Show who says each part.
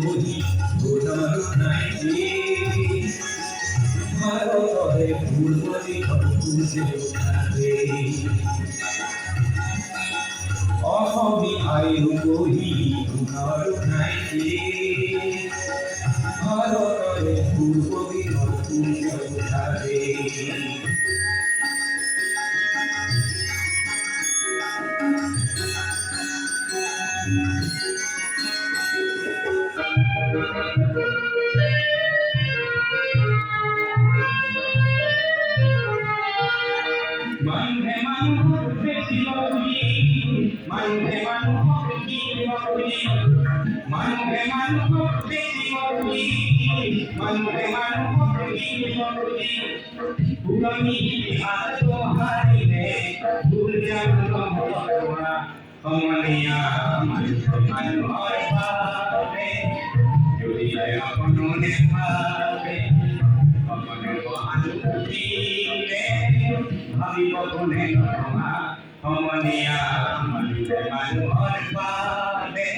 Speaker 1: বহি গোটার নাইতে ভারতরে ফুলবলি খুঁজে ওঠাতে অহমি আয়ু বহি গোটার নাইতে ভারতরে ফুলবলি খুঁজে ওঠাতে Mande manu festivalli, mande manu festivalli, mande manu festivalli, mande manu festivalli. Purani ato hari ne, purjan lohora, amaniya manu arpane, jodi apono ne paave, amane anuti ne. Hari bogone nama, omania manu manu arpane.